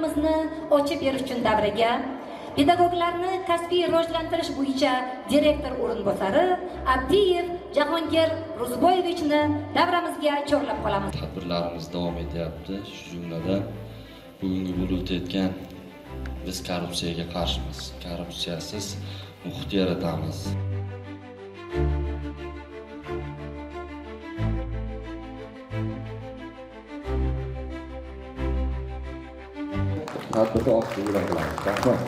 yo'llarimizni ochib berish uchun davraga pedagoglarni kasbiy rivojlantirish bo'yicha direktor o'rinbosari Abdiyev Jahongir Ro'ziboyevichni davramizga chorlab qolamiz. Tadbirlarimiz davom etyapti. Shu jumladan bugungi bo'lib o'tayotgan biz korrupsiyaga qarshimiz. Korrupsiyasiz muhit yaratamiz. Tadbirda ochiq e'lon qilamiz. Rahmat.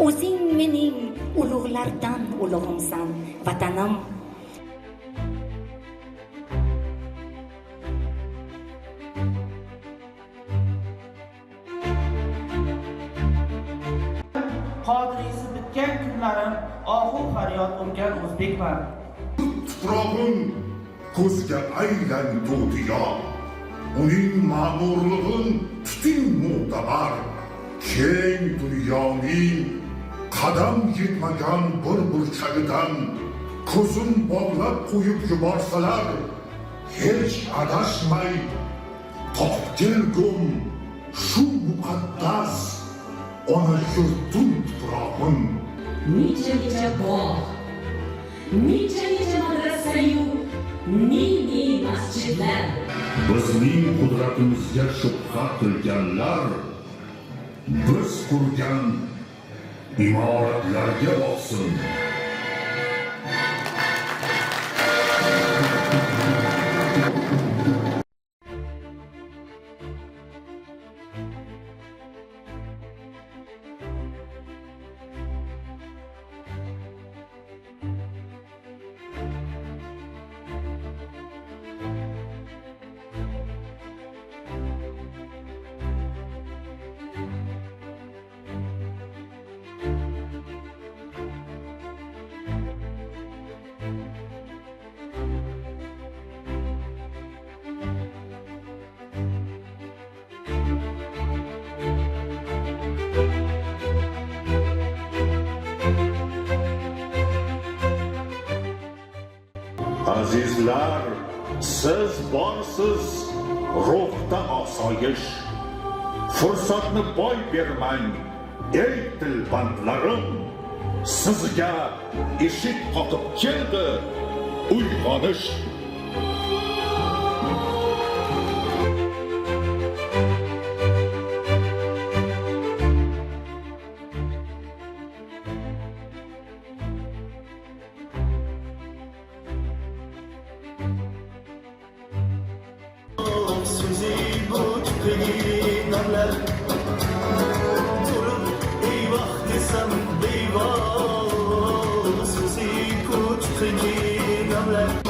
O'zing mening ulug'lardan ulug'imsan, vatanim. Qodiriysi bitgan kunlarim ohu faryod urgan o'zbekman. Tuprog'im ko'zga aylantu diyo, uning ma'murlig'in tuting mo'tabar. Keng dunyoning qadam yetmagan bir burchagidan ko'zim bog'lab qo'yib yuborsalar, hech adashmay topib kelgum shu muqaddas ona yurtum tuprog'im. Necha bog', necha madrasayu, ne masjidlar. Bizning qudratimizga shubha qilganlar biz qurgan imoratlarga boqsin. Azizlar, siz borsiz ruhda osoyish. Fursatni boy bermang, ey dilbandlarim. Sizga eshik qoqib keldi uyg'onish. Eyvah desem eyvah, Suzi kuch qilgan